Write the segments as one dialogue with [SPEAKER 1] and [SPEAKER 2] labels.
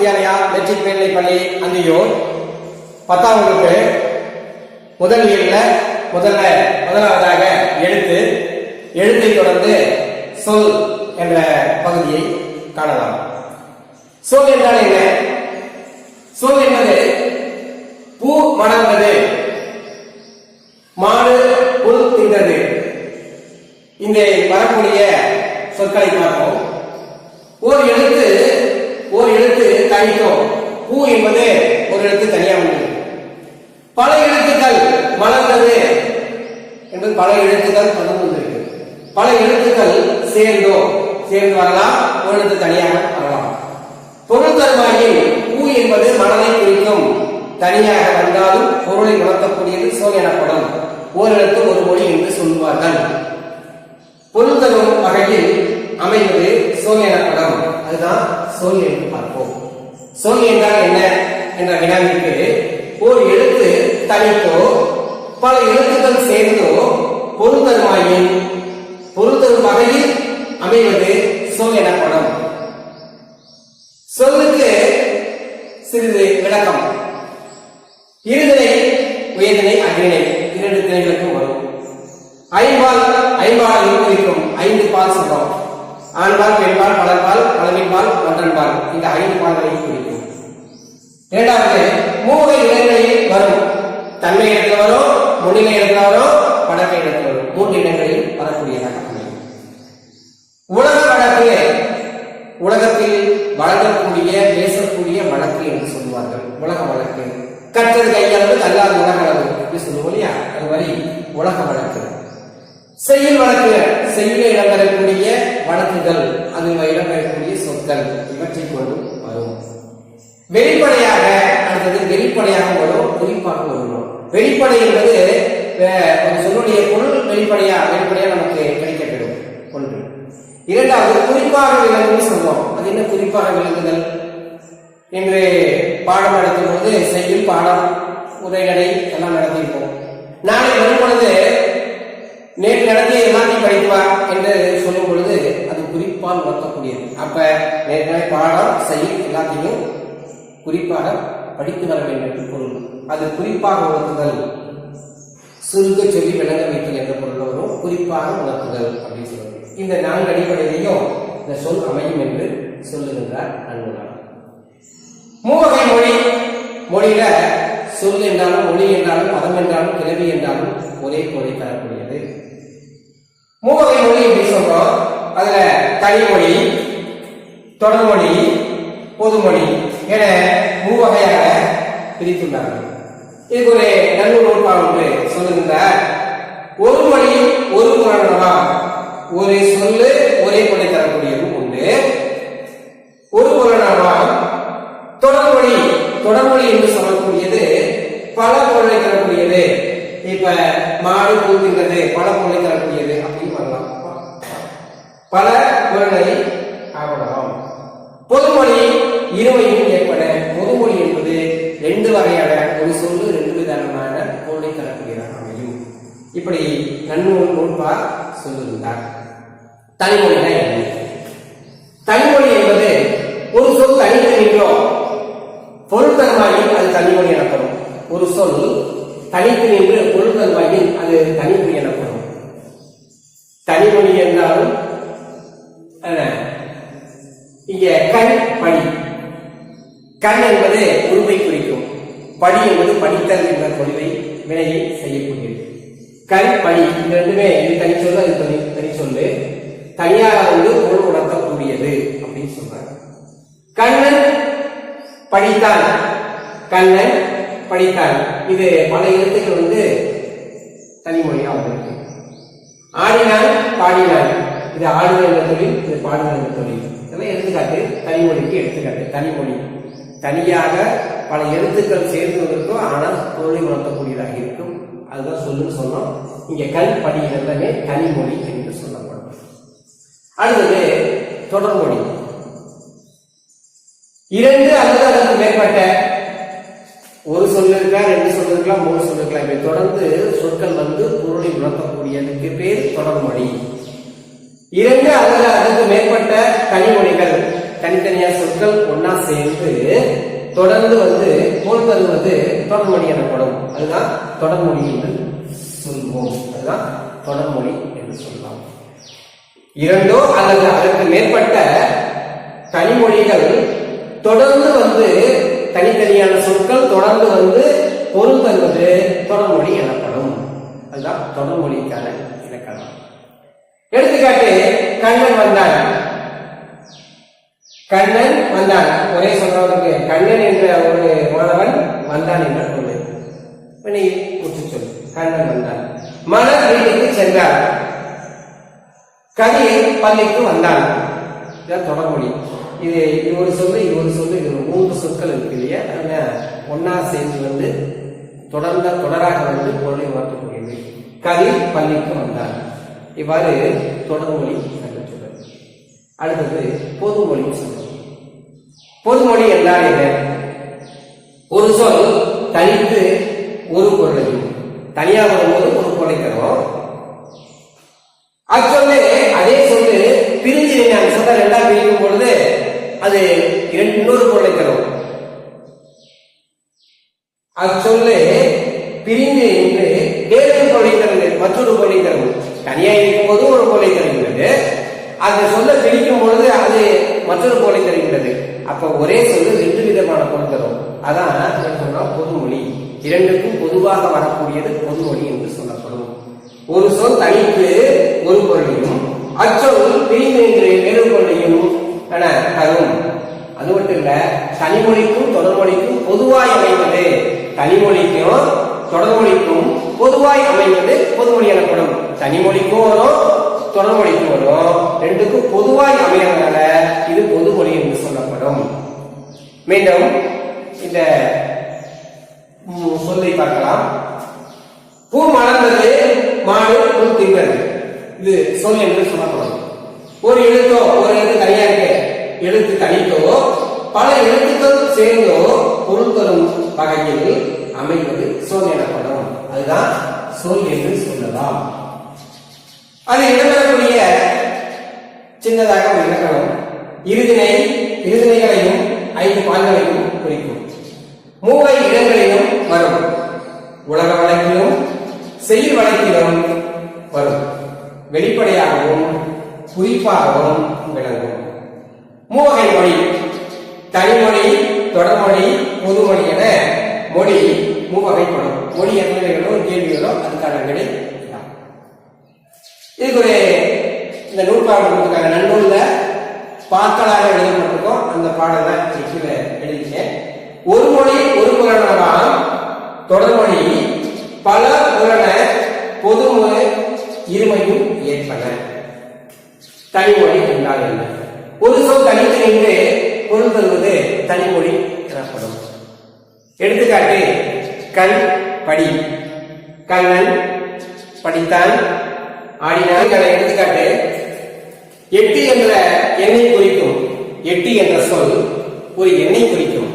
[SPEAKER 1] Vidyalaya matric மேல்நிலைப்பள்ளி அந்தியூர் 10ஆம் வகுப்பு முதலியல்ல முதலாவதாக எழுத்தை தொடர்ந்து சொல் என்ற பகுதியை காணலாம். சொல் என்றால் என்ன? சொல் என்பது பூ மணந்தது, மாடு புல் தின்றது. இந்த வரக்கூடிய சொற்களை பார்ப்போம். ஓர் எழுத்து தனித்தோம். பூ என்பது ஒரு எழுத்து தனியாக உள்ளது. பல எழுத்துக்கள் மலர்ந்தது என்பது பல எழுத்துக்கள் தொடர்ந்து. பல எழுத்துக்கள் சேர்ந்து வரலாம், ஒரு எழுத்து தனியாக வரலாம். பொருள் தருவாயில் பூ என்பது மனதை குறிக்கும். தனியாக வந்தாலும் பொருளை உணர்த்தக்கூடியது சொல் எனப்படும். ஓர் எழுத்து ஒரு மொழி என்று சொல்வார்கள். பொருள் தரும் வகையில் அமைவது சொல் எனப்படும். அதுதான் சொல் என்று பார்ப்போம். சொல் என்றால் என்ன என்ற வினாவிற்கு ஒரு எழுத்து தனித்தோ பல எழுத்துக்கள் சேர்ந்தோ பொருள் தரும் வகையில் அமைவது சொல் எனப்படும். சொல்லுக்கு சிறிது விளக்கம். இருதிணை, உயர்திணை, அக்ரிணை இரண்டு திணைகளுக்கும் வரும். ஐம்பால் குறிக்கும் 5 பால் சொல்றோம். ஆண்பால், பெண்பால், பலர்பால், பலவின்பால், ஒன்றன்பால். இந்த 5 பால்களை குறிக்கும். இரண்டாவது, மூவகை இடங்களில் வரும். தன்மை இடத்துல வரும், முன்னிலை இடத்துல வரும், படக்கை இடத்துல வரும். 3 இடங்களில் வரக்கூடியதாக அமையும். உலக வழக்கு, உலகத்தில் வழங்கக்கூடிய பேசக்கூடிய வழக்கு என்று சொல்லுவார்கள். உலக வழக்கு கற்றது கையளவு கல்லாத உலக அளவு அப்படி சொல்லுவோம் இல்லையா? அது மாதிரி உலக வழக்கு. செய்யுள் வழக்கு, செய்யுள இடம்பெறக்கூடிய வழக்குகள், அதில் இடம்பெறக்கூடிய சொற்கள் இவற்றை கொண்டு வரும். வெளிப்படையாக, அடுத்தது வெளிப்படையாக வரும், குறிப்பாக வரும். வெளிப்படை என்பது ஒரு சொல்லுடைய பொருள் வெளிப்படையா நமக்கு கிடைக்கப்பெறும் ஒன்று. இரண்டாவது, குறிப்பாக விளங்குன்னு சொல்லுவோம். அது என்ன குறிப்பாக விளங்குதல் என்று பாடம் நடத்தும் பொழுது செய்யுள், பாடம், உரைநடை எல்லாம் நடத்தியிருப்போம். நாளை வரும் பொழுது நேற்று நடத்திய எல்லாத்தையும் படிப்பா என்று சொல்லும் பொழுது அது குறிப்பால் உணர்த்தக்கூடியது. அப்ப நேற்று பாடம், செய்யுள் எல்லாத்தையும் குறிப்பாக படித்து வர வேண்டும் என்று பொருள். அது குறிப்பாக உணர்த்துதல். சுருக்க சொல்லி விளங்க வைத்தல் என்ற பொருள் வரும். குறிப்பாக உணர்த்துதல் அப்படின்னு சொல்லுவது. இந்த 4 அடிப்படையிலையும் இந்த சொல் அமையும் என்று சொல்லுகின்றார் அன்புதான். மூவகை மொழி, மொழியில சொல் என்றாலும், மொழி என்றாலும், பதம் என்றாலும், கிளவி என்றாலும் ஒரே பொருளை தரக்கூடியது. மூவகை மொழி எப்படி சொல்றோம்? அதுல தனிமொழி, தொடர்மொழி, பொதுமொழி என மூவகையாக பிரித்துள்ளார்கள். இதுக்கு ஒரு நல்லூர் நூற்பாடு ஒன்று சொல்லுகின்ற ஒரு மொழி ஒரு புராணமா, ஒரு சொல்லு ஒரே பொருளை தரக்கூடியதும் உண்டு. ஒரு புராணமா தொடர்மொழி என்று சொல்லக்கூடியது பல பொருளை தரக்கூடியது. இப்ப மாடு பூத்துங்கிறது பல பொருளை தரக்கூடியது அப்படின்னு வரலாம். பல பொருளை ஆகலாம். பொதுமொழி இருமையும் ஏற்பட. பொதுமொழி என்பது 2 வகையான, ஒரு சொல்லு 2 விதமான பொருளை தரக்கூடியதாக அமையும். இப்படி நன்னூல் நூற்பா சொல்லுகின்றார். தனிமொழினா என்ன? தனிமொழி என்பது ஒரு சொல் தனித்து நின்றோம் பொருள் தருவாயில் அது தனிமொழி எனப்படும். ஒரு சொல் தனித்து நின்று பொருள் தருவாயில் அது தனிமொழி எனப்படும். தனிமொழி என்றாலும் இங்க கண், படி. கண் என்பது உருவை குறிக்கும். படி என்பது படித்தல் என்ற பொருளை வினையை செய்யக்கூடியது. கண், படி இந்த ரெண்டுமே இது தனி சொல்லு, அது தனி சொல்லு. தனியாக பொருள் உணர்த்தக்கூடியது அப்படின்னு சொல்றாங்க. கண்ணன் படித்தான், கண்ணன் படித்தான். இது பல எழுத்துக்கள் தனிமொழியா வந்திருக்கு. ஆடினான், பாடினான். இது ஆடுதல் என்ற தொழில், இது பாடுதல் என்ற தொழில். இதெல்லாம் எடுத்துக்காட்டு, தனிமொழிக்கு எடுத்துக்காட்டு. தனிமொழி தனியாக பல எழுத்துக்கள் சேர்ந்து வந்திருக்கும், ஆனால் பொருளை உணர்த்தக்கூடியதாக இருக்கும். அதுதான் சொல்லுன்னு சொன்னோம். இங்க கண், படி எல்லாமே தனிமொழி என்று சொல்லப்படும். அடுத்தது தொடர்மொழி. 2 அல்லது அதற்கு மேற்பட்ட, ஒரு சொல் இருக்கா, 2 சொல் இருக்கலாம், 3 சொல் இருக்கலாம். இவை தொடர்ந்து சொற்கள் பொருளை உணர்த்தக்கூடியதுக்கு பேர் தொடர்மொழி. 2 அல்லது அதற்கு மேற்பட்ட தனிமொழிகள் தனித்தனியா சொற்கள் ஒன்னா சேர்ந்து தொடர்ந்து பொருள் தருவது தொடர்மொழி எனப்படும். அதுதான் தொடர்மொழி என்று சொல்வோம். அதுதான் தொடர்மொழி என்று சொல்லலாம். இரண்டோ அல்லது அதற்கு மேற்பட்ட தனிமொழிகள் தொடர்ந்து தனித்தனியான சொற்கள் தொடர்ந்து பொருள் தருவது தொடர்மொழி எனப்படும். அதுதான் தொடர்மொழிக்கான இலக்கணம். எடுத்துக்காட்டு, கண்ணன் வந்தான். கண்ணன் வந்தான். ஒரே சொல்றவருக்கு கண்ணன் என்ற ஒரு மாணவன் வந்தான் என்ற பொருள். சொல் கண்ணன் வந்தான். மலர் வீட்டுக்கு சென்றார். கதிர் பள்ளிக்கு வந்தான். இதுதான் தொடர்மொழி. இது ஒரு சொல்லு, இது ஒரு சொல்லு, இது 3 சொற்கள் இருக்கு இல்லையா? ஒன்னா சேர்ந்து தொடராக பொருளை மாற்றக்கூடியது. கதிர் பள்ளிக்கு வந்தான். இவ்வாறு தொடர்மொழி சொல்றது. அடுத்தது பொதுமொழி சொல்றது. பொதுமொழி என்றால் என்ன? ஒரு சொல் தனித்து ஒரு பொருளையும் தனியாக வரும்போது ஒரு பொருளை தரும். அச்சொல்லே அதே சொல்லு பிரிஞ்சு அந்த சொல்ல ரெண்டா பிரிக்கும் பொழுது அது இன்னொரு பொருளை தரும். அச்சொல்லே பிரிந்து என்று வேறொரு பொருளை தருகிறது, மற்றொரு பொருளை தரும். தனியா இருக்கும் போது ஒரு பொருளை தருகிறது, அந்த சொல்ல பிரிக்கும் பொழுது அது மற்றொரு பொருளை தருகிறது. அப்ப ஒரே சொல்லு 2 விதமான பொருள் தரும். அதான் பொதுமொழி. இரண்டுக்கும் பொதுவாக வரக்கூடியது பொதுமொழி என்று சொல்லப்படும். ஒரு சொல் தனித்து ஒரு பொருளையும் அச்சொல் பிரிந்து என்று வேறு பொருளையும் தரும். அது மட்டும் இல்ல, தனிமொழிக்கும் தொடர்மொழிக்கும் பொதுவாய் அமைவது, தனிமொழிக்கும் தொடர்மொழிக்கும் பொதுவாய் அமைவது பொதுமொழி எனப்படும். தனிமொழிக்கும் வரும், தொடர்மொழிக்கும் வரும். ரெண்டுக்கும் பொதுவாய் அமையறதுனால இது பொதுமொழி என்று சொல்லப்படும். மீண்டும் இந்த சொல்லை பார்க்கலாம். பூ மலர்ந்தது, மாடு புல் தின்றது. இது சொல் என்று சொல்லப்படும். ஒரு எழுத்தோ, ஒரு எழுத்து தனியா இருக்கு, எழுத்து தனித்தோ பல எழுத்துக்கள் சேர்ந்தோ பொருள் தரும் வகையில் அமைவது சொல் எனப்படும். அதுதான் சொல் என்று சொல்லலாம். அது இடம்பெறக்கூடிய சின்னதாக ஒரு இலக்கணம். இருதினைகளையும் 5 பால்களையும் குறிக்கும். மூவை இடங்களிலும் வரும். உலக வழக்கிலும் செயல் வழக்கிலும் வரும். வெளிப்படையாகவும் குறிப்பாகவும் விளங்கும். மூவகை மொழி: தனிமொழி, தொடர்மொழி, பொதுமொழி என மொழி மூவகைப்படும். மொழி எத்தனைகளோ கேள்விகளோ அதுக்கான விடை. இதுக்கு இந்த நூற்பாடு நன்னூல்ல பாக்களாக எழுதப்பட்டிருக்கோம். அந்த பாடலை கீழே எழுதிட்டேன். ஒரு மொழி ஒரு புலனலாம், தொடர்மொழி பல புலன, பொதுமொழி இருமையும் ஏற்பன. தனிமொழி என்றால் என்ன? ஒரு சொல் தனித்து நின்று பொருள் தருவது தனிமொழி எனப்படும். எடுத்துக்காட்டு, கண் படி. கண்ணன் படித்தான், ஆடினான். எடுத்துக்காட்டு, 8 என்ற எண்ணை குறிக்கும். 8 என்ற சொல் ஒரு எண்ணை குறிக்கும்.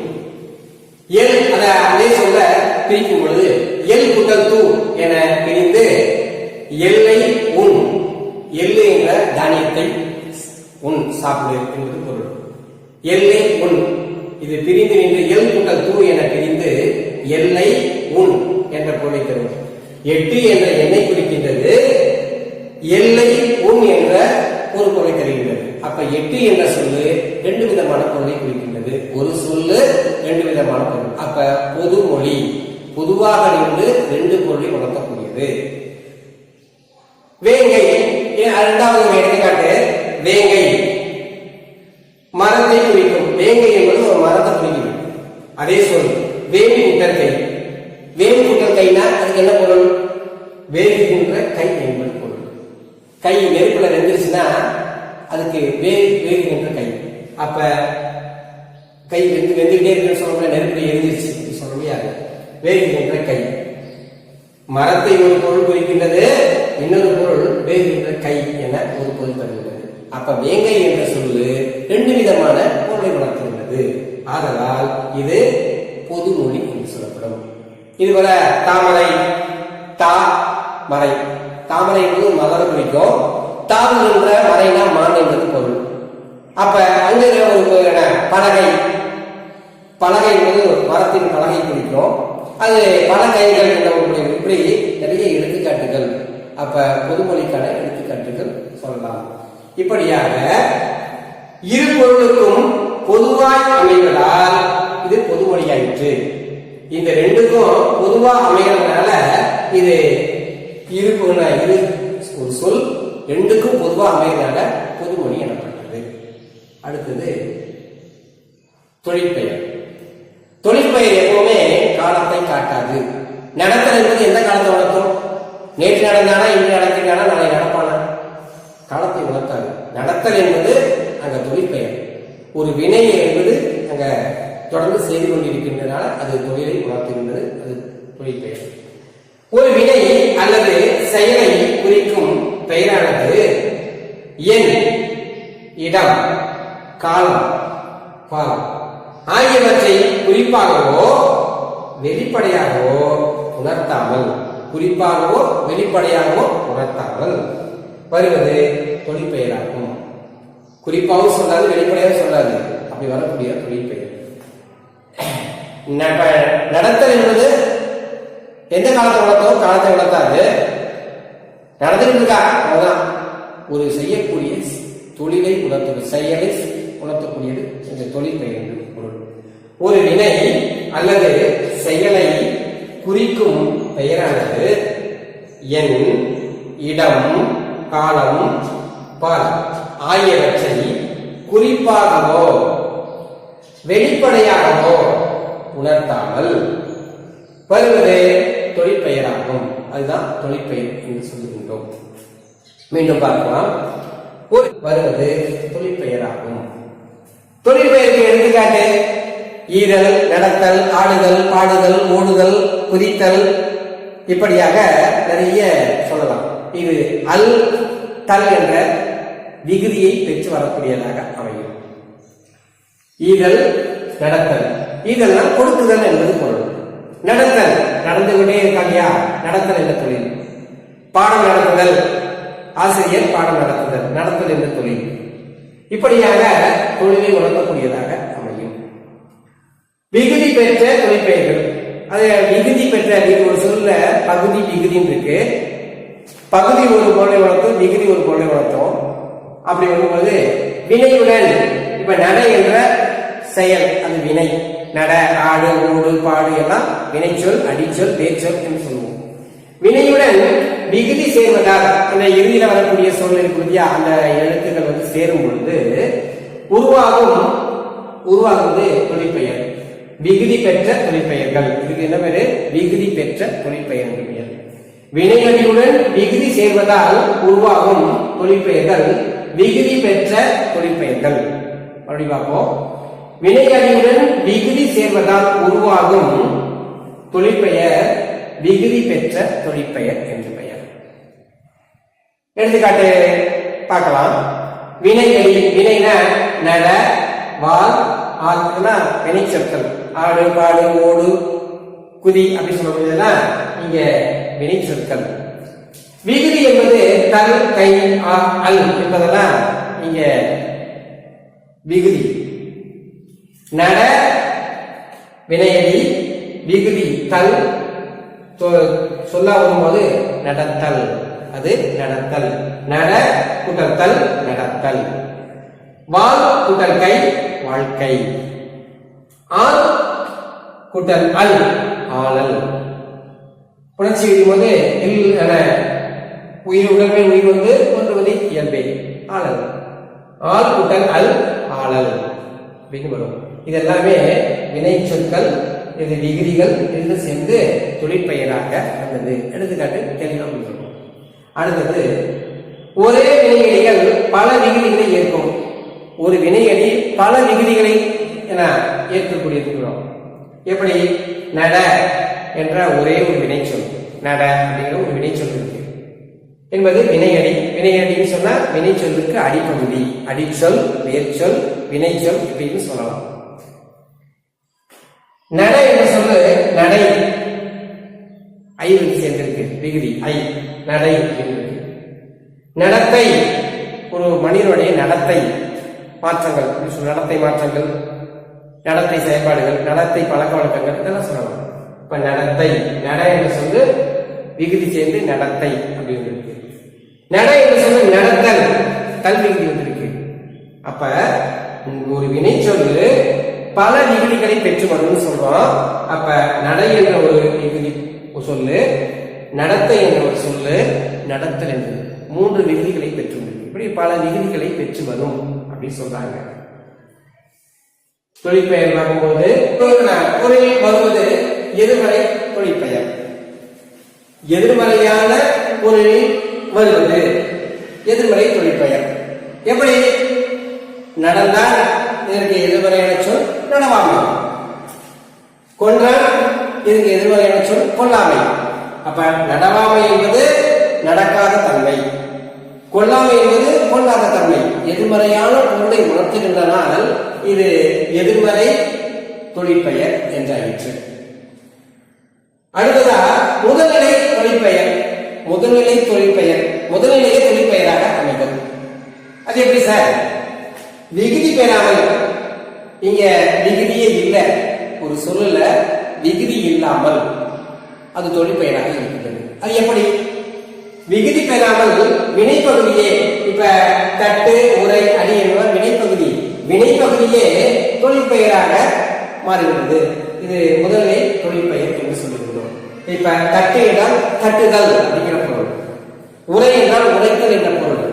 [SPEAKER 1] அதே சொல்ல பிரிக்கும் பொழுது எல் கூட்டல் தூ என பிரிந்து எல்லை உண், எள்ளு என்ற தானியத்தை உண், சாப்பிடு என்பது பொருள். எல்லை உண், இது பிரிந்து நின்று எல் கூட்டல் தூ என பிரிந்து எல்லை உண் என்ற பொருளை தரும். 8 என்ற எண்ணை குறிக்கின்றது, எல்லை உண் என்ற ஒரு பொருளை தருகின்றது. அப்ப 8 என்ற சொல்லு 2 விதமான பொருளை குறிக்கின்றது. ஒரு சொல்லு 2 விதமான பொருள். அப்ப பொதுமொழி பொதுவாக நின்று 2 பொருளை உணர்த்தக்கூடியது. வேங்கை, இரண்டாவது எடுத்துக்காட்டு, வேங்கை மரத்தை குறிக்கும். வேங்கை என்பது ஒரு மரத்தை குறிக்கும். அதே சொல் வேம்பு குட்டற்கை. வேம்பு குட்டற்கைனா அதுக்கு என்ன பொருள்? வேகுகின்ற கை என்பது பொருள். கை நெருப்புல வெந்துருச்சுன்னா அதுக்கு வேகுகின்ற கை. அப்ப கை வெந்துகிட்டே இருக்குன்னு சொல்ல முடியாது, நெருப்புல எரிஞ்சிருச்சு சொல்ல முடியாது. வேகுகின்ற கை. மரத்தை ஒரு பொருள் குறிக்கின்றது, இன்னொரு பொருள் வேகுகின்ற கை என ஒரு பொருள் தருகிறது. அப்ப வேங்கை என்ற சொல்லு 2 விதமான பொருளை உணர்த்துகிறது. ஆதலால் இது பொதுமொழி என்று சொல்லப்படும். இதுபோல தாமரை, தாமரை, தாமரை என்பது மலரை குறிக்கும். தாவுகின்ற மறைனா மான் என்பது பொருள். அப்ப அங்க ஒரு பலகை, பலகை என்பது மரத்தின் பலகை குறிக்கும். அது பலகைகள் இப்படி நிறைய எடுத்துக்காட்டுகள். அப்ப பொதுமொழிக்கான எடுத்துக்காட்டுகள் சொல்லலாம். இப்படியாக இரு பொருளுக்கும் பொதுவாய் அமைவதால் இது பொதுமொழியாயிற்று. இந்த ரெண்டுக்கும் பொதுவா அமைகிறதுனால இது இரு ஒரு சொல் ரெண்டுக்கும் பொதுவா அமைகிறதுனால பொதுமொழி எனப்பட்டது. அடுத்தது தொழிற்பெயர். தொழிற்பெயர் எப்பவுமே காலத்தை காட்டாது. நடத்தல் என்பது எந்த காலத்தை உணர்த்தும்? நேற்று நடந்தானா, இன்று நடக்கிறானா, நாளை நடப்பானா? காலத்தை உணர்த்தாது. நடத்தல் என்பது அங்க தொழிற்பெயர். ஒரு வினை என்பது அங்க தொடர்ந்து செய்து கொண்டிருக்கின்றனால அது தொழிலை உணர்த்துகின்றது. அது தொழிற்பெயர். ஒரு வினை அல்லது செயலை குறிக்கும் பெயரானது எண், இடம், காலம், பால் ஆகியவற்றை குறிப்பாகவோ வெளிப்படையாகவோ உணர்த்தாமல், குறிப்பாகவோ வெளிப்படையாகவோ உணர்த்தாமல் வருவது தொழிற்பெயராகும். குறிப்பாகவும் சொல்லாது, வெளிப்படையாக சொல்லாது. அப்படி வரக்கூடிய தொழிற்பெயர். நடத்தல் என்பது எந்த காலத்தை உணர்த்தோ காலத்தை உணர்த்தாது. நடந்துட்டு இருக்கா அதுதான் ஒரு செய்யக்கூடிய தொழிலை உணர்த்துவது, செயலை உணர்த்தக்கூடியது இந்த தொழிற்பெயர் என்று பொருள். ஒரு வினை அல்லது செயலை குறிக்கும் பெயரானது எண், இடம், காலம், பால் ஆகியவற்றை குறிப்பாகவோ வெளிப்படையாகவோ உணர்த்தாமல் வருவது தொழிற்பெயராகும். அதுதான் தொழிற்பெயர் என்று சொல்லுகின்றோம். மீண்டும் பார்க்கலாம். வருவது தொழிற்பெயராகும். தொழிற்பெயருக்கு எடுத்துக்காட்டு ஈதல், நடத்தல், ஆடுதல், பாடுதல், ஓடுதல், குறித்தல், இப்படியாக நிறைய சொல்லலாம். இது அல், தல் என்ற விகுதியை பெற்று வரக்கூடியதாக அமையும். ஈதல், நடத்தல். ஈதல்னா கொடுக்குதல் என்பது பொருள். நடத்தல் நடந்து கொண்டே இருக்காங்கயா, நடத்தல் என்ற தொழில். பாடம் நடத்துதல், ஆசிரியர் பாடம் நடத்துதல், நடத்தல் என்ற தொழில். இப்படியாக தொழிலை உணர்த்தக்கூடியதாக அமையும். விகுதி பெற்ற தொழிற்பெயர்கள். அது விகுதி பெற்ற ஒரு சொல்ல பகுதி விகுதின்னு இருக்கு. பகுதி ஒரு பொருளை உணர்த்தும், விகுதி ஒரு பொருளை உணர்த்தும். அப்படி வரும்போது வினையுடன் இப்ப நட என்ற செயல் அது வினை. நட, ஆடு, ஓடு, பாடு எல்லாம் வினைச்சொல், அடிச்சொல், வேர்ச்சொல் என்று சொல்லுவோம். வினையுடன் விகுதி சேர்வதால் அந்த இறுதியில வரக்கூடிய சொல் இருக்கிறது, அந்த எழுத்துக்கள் சேரும் பொழுது உருவாகுவது தொழிற்பெயர். விகுதி பெற்ற தொழிற்பெயர்கள். இதுக்கு என்ன பேரு? விகுதி பெற்ற தொழிற்பெயர் என்று பெயர். வினையடியுடன் விகுதி சேர்வதால் உருவாகும் தொழிற்பெயர்கள் விகுதி பெற்ற தொழிற்பெயர்கள். அப்படி பார்ப்போம். வினையடியுடன் விகுதி சேர்வதால் உருவாகும் தொழிற்பெயர் விகுதி பெற்ற தொழிற்பெயர் என்று பெயர். எடுத்துக்காட்டு பார்க்கலாம். வினையடி, வினைனா நட, வால், ஆத்னா வினை சொற்கள். ஆடு, பாடு, ஓடு, குதி அப்படி சொல்லக்கூடியதெல்லாம் இங்க வினை சொற்கள். விகுதி என்பது தல், கை, அல் என்பதெல்லாம் இங்க விகுதி. நட வினையடி, விகுதி தல், சொல்ல வரும்போது நடத்தல், அது நடத்தல். நட கூட்டல் நடத்தல். வால் கூட்டல் கை, வாழ்க்கை. ஆள் கூட்டல் அல், ஆளல். புணர்ச்சி விடும்போது உயிர் உடல்மை உயிர் ஒன்றுவது இயல்பே, ஆளல். ஆள் கூட்டல் அல், ஆளல் அப்படின்னு வரும். இதெல்லாமே வினை சொற்கள், இது விகுதிகள் என்று சேர்ந்து தொழிற்பெயராக வந்தது. எடுத்துக்காட்டு தெளிவாக சொல்றோம். அடுத்தது ஒரே வினையடிகள் பல விகுதிகளை ஏற்கும். ஒரு வினையடி பல விகுதிகளை என ஏற்கக்கூடியிருக்கிறோம். எப்படி? நட என்ற ஒரே ஒரு வினைச்சொல், நட அப்படிங்கிற ஒரு வினைச்சொல் இருக்கு என்பது வினையடி. வினையடின்னு சொன்னா வினைச்சொல்லுக்கு அடிப்பகுதி, அடிச்சொல், வேர்ச்சொல், வினைச்சொல் இப்படின்னு சொல்லலாம். நட என்று சொல்லு நடை, ஐ சேர்ந்திருக்கு, விகுதி ஐ, நடை. நடத்தை ஒரு மனிதனுடைய நடத்தை, மாற்றங்கள், நடத்தை மாற்றங்கள், நடத்தை செயல்பாடுகள், நடத்தை பழக்க வழக்கங்கள் இதெல்லாம் சொல்லலாம். இப்ப நடத்தை, நட என்று சொல்லு விகுதி சேர்ந்து நடத்தை அப்படின்னு இருக்கு. நட என்று சொல்லு நடத்தல், கல் விகுதி வந்திருக்கு. அப்ப ஒரு வினை சொல்லு பல விகுதிகளை பெற்று வரும்னு சொல்றோம். அப்ப நடை என்ற ஒரு விகுதி சொல்லு, நடத்தை என்ற ஒரு சொல்லு, நடத்தல் என்று 3 விகுதிகளை பெற்று இப்படி பல விகுதிகளை பெற்று வரும் அப்படின்னு சொல்றாங்க. தொழிற்பெயர் பார்க்கும்போது பொருளில் வருவது எதிர்மறை தொழிற்பெயர். எதிர்மறையான பொருளில் வருவது எதிர்மறை தொழிற்பெயர். எப்படி? நடந்தால் இதற்கு எதிர்மறையான சொல் நடவாமை. கொன்றால் இதற்கு எதிர்மறையான சொல் கொல்லாமை. அப்ப நடவாமை என்பது நடக்காத தன்மை, கொல்லாமை என்பது கொல்லாத தன்மை. எதிர்மறையான பொருளை உணர்த்துகின்றனால் இது எதிர்மறை தொழிற்பெயர் என்றாயிற்று. அடுத்ததா முதல்நிலை தொழிற்பெயர். முதல்நிலை தொழிற்பெயர் முதல்நிலையை தொழிற்பெயராக அமைந்தது. அது எப்படி சார்? விகுதி பெறாமல், இங்க விகுதியே இல்லை, ஒரு சொல்லுல விகுதி இல்லாமல் அது தொழிற்பெயராக இருக்கின்றது. அது எப்படி? விகுதி பெறாமல் வினைப்பகுதியே, இப்ப தட்டு, உரை, அடி என்பவர் வினைப்பகுதி, வினைப்பகுதியே தொழிற்பெயராக மாறுகிறது. இது முதல்நிலை தொழிற்பெயர் என்று சொல்லுகிறோம். இப்ப தட்டு என்றால் தட்டுதல் அப்படிங்கிற பொருள், உரை என்றால் உரைத்தல் என்ற பொருள்,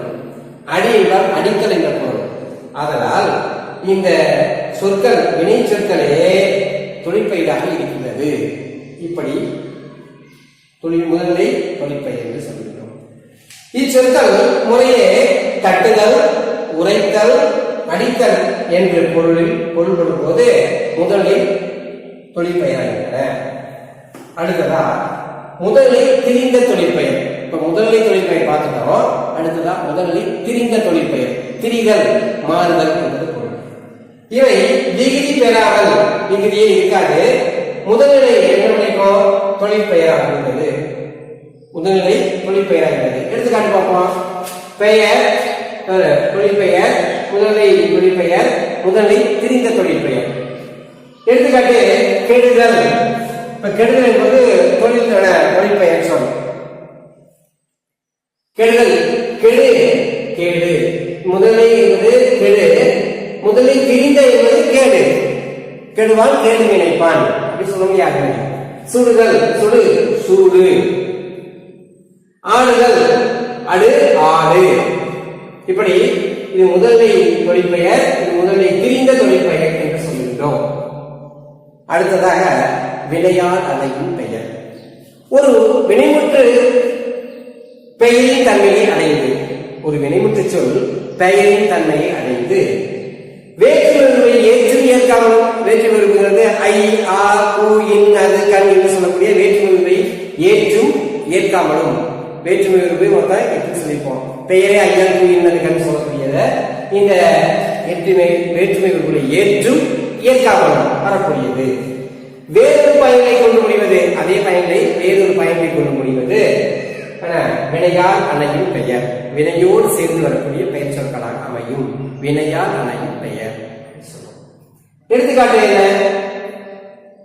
[SPEAKER 1] அடி என்றால் அடித்தல் என்ற பொருள். அதனால் இந்த சொற்கள் வினை சொற்களே தொழிற்பெயராக இருக்கின்றது. இப்படி முதல்நிலை தொழிற்பெயர் என்று சொல்லுகிறோம். இச்சொற்கள் முறையே தட்டுதல், உரைத்தல், அடித்தல் என்ற பொருளில் பொருள்படும் போது முதல்நிலை தொழிற்பெயராகின்றன. அடுத்ததா முதல்நிலை திரிந்த தொழிற்பெயர். இப்ப முதல்நிலை தொழிற்பெயர் பார்த்துட்டோம். அடுத்ததா முதல்நிலை திரிந்த தொழிற்பெயர். திரிதல், மாறுதல் என்பது பொருள். இவை விகுதி பெறாமல், விகுதியே இருக்காது, முதல்நிலை என்ன நினைக்கும்? தொழிற்பெயராக இருந்தது. முதல்நிலை தொழிற்பெயராகிறது. எடுத்துக்காட்டு பார்ப்போம். பெயர் தொழிற்பெயர், முதல்நிலை தொழிற்பெயர், முதல்நிலை திரிந்த தொழிற்பெயர். எடுத்துக்காட்டு கெடுதல். இப்ப கெடுதல் என்பது தொழிற்பெயர் சொல். கெடுதல், கெடு, கேடு. முதலை என்பது கெடு, முதலை திரிந்த என்பது கேடு. கெடுவான் கேடு நினைப்பான் அப்படி சொல்ல முடியாது. சுடுதல், சுடு, சூடு. ஆடுதல், அடு, ஆடு. இப்படி இது முதல்நிலை தொழிற்பெயர், இது முதல்நிலை திரிந்த தொழிற்பெயர் என்று சொல்லுகிறோம். அடுத்ததாக வினையால் அடையும் பெயர். ஒரு வினைமுற்று பெயரின் தன்மையை அடைந்து, ஒரு வினைமுற்று சொல் பெயரின் தன்மையை அடைந்து வேற்றுமை ஏற்றும் ஏற்காமல், வேற்றுமை இருக்கிறது ஐ, ஆ, கு, இன், அது, கண் என்று சொல்லக்கூடிய வேற்றுமை ஏற்றும் ஏற்காமலும், வேற்றுமை உறுப்பை மொத்தம் எப்படி சொல்லிப்போம். பெயரே ஐயன், கு, இன், அது, கண் சொல்லக்கூடியது. இந்த வேற்றுமை உறுப்புகளை ஏற்றும் ஏற்காமலும் வரக்கூடியது. வேறொரு பயனை கொண்டு முடிவது, அதே பயனை வேறொரு பயனை கொண்டு முடிவது வினையால் அணையும் பெயர். வினையோடு சேர்ந்து வரக்கூடிய பெயர் சொற்களாக அமையும். வினையால் அணையும் பெயர். எடுத்துக்காட்டு என்ன?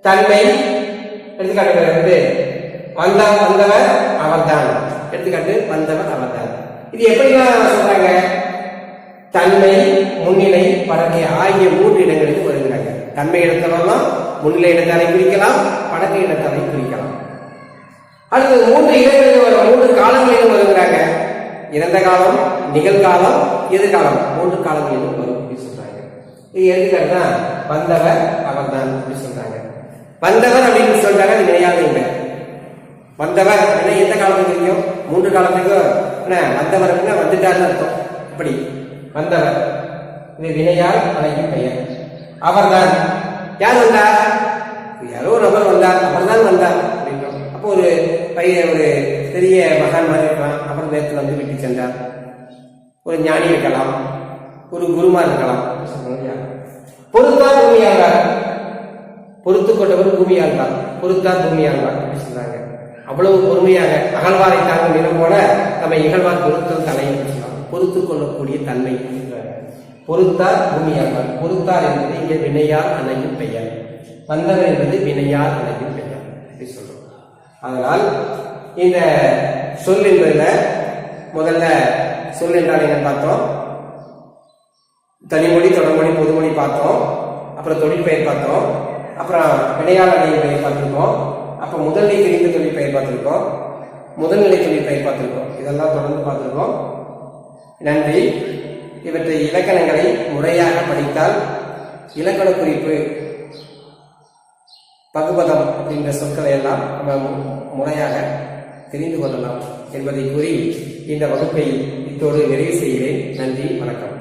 [SPEAKER 1] தன்மை. எடுத்துக்காட்டு வந்தவர் அவர்தான். எடுத்துக்காட்டு வந்தவர் அவர்தான். இது எப்படிலாம் சொல்றாங்க? தன்மை, முன்னிலை, படக்கை ஆகிய 3 இடங்களுக்கு வருகிறாங்க. தன்மை இடத்தவெல்லாம் முன்னிலை இடத்தாலை குறிக்கலாம், படக்கை இடத்தாலை குறிக்கலாம். அடுத்து 3 இடங்களில் வரும், 3 காலங்களிலும் வருகிறாங்க. இறந்த காலம், நிகழ்காலம், எதிர்காலம், 3 காலங்களிலும் வரும் அப்படின்னு சொல்றாங்க. இது எடுத்துக்காட்டுனா வந்தவர் அவர்தான் அப்படின்னு சொல்றாங்க. வந்தவர் அப்படின்னு சொல்றாங்க. அது வினையாக இல்லை. வந்தவர் அப்படின்னா எந்த காலத்துக்கு தெரியும்? 3 காலத்துக்கு. வந்தவர் அப்படின்னா வந்துட்டார்னு அர்த்தம். இப்படி வந்தவர் இது வினையால் அணையும் பெயர். அவர்தான், யார் வந்தார்? யாரோ ஒரு நபர் வந்தார், அவர்தான் வந்தார் அப்படின்றோம். அப்போ ஒரு பையன், ஒரு பெரிய மகான் மாதிரி இருக்கலாம், அப்புறம் நேரத்தில் வந்து விட்டு சென்றார். ஒரு ஞானி இருக்கலாம், ஒரு குருமா இருக்கலாம். பொறுத்தார் பூமியாழ்வார், பொறுத்து கொண்டவர் பூமியாழ்வார், பொறுத்தார் பூமியாழ்வார் அப்படி சொல்றாங்க. அவ்வளவு பொறுமையாக அகழ்வாரை தாங்கும் நிலம் போல நம்ம இகழ்வார் பொறுத்தல் தலைன்னு சொல்லுவாங்க. பொறுத்து கொள்ளக்கூடிய தன்மை. பொறுத்தார் பூமியாழ்வார். பொறுத்தார் என்பது இங்கே வினையார் அணையும் பெயர், வந்தவர் என்பது வினையார் அணையும் பெயர் அப்படி சொல்றோம். அதனால் இந்த சொல் என்பதுல முதல்ல சொல் என்றால் என்ன பார்த்தோம், தனிமொழி, தொடர்மொழி, பொதுமொழி பார்த்தோம். அப்புறம் தொழிற்பெயர் பார்த்தோம். அப்புறம் வினையார் அணையும் பெயர் பார்த்திருக்கோம். அப்ப முதல்நிலை தெரிந்த தொழிற்பெயர் பார்த்திருக்கோம், முதல்நிலை தொழிற்பெயர் பார்த்திருக்கோம். இதெல்லாம் தொடர்ந்து பார்த்திருக்கோம். நன்றி. இவற்றை இலக்கணங்களை முறையாக படித்தால் இலக்கண குறிப்பு, பகுபதம் அப்படின்ற சொற்களை எல்லாம் நம்ம முறையாக தெரிந்து கொள்ளலாம் என்பதை கூறி இந்த வகுப்பை இத்தோடு நிறைவு செய்கிறேன். நன்றி, வணக்கம்.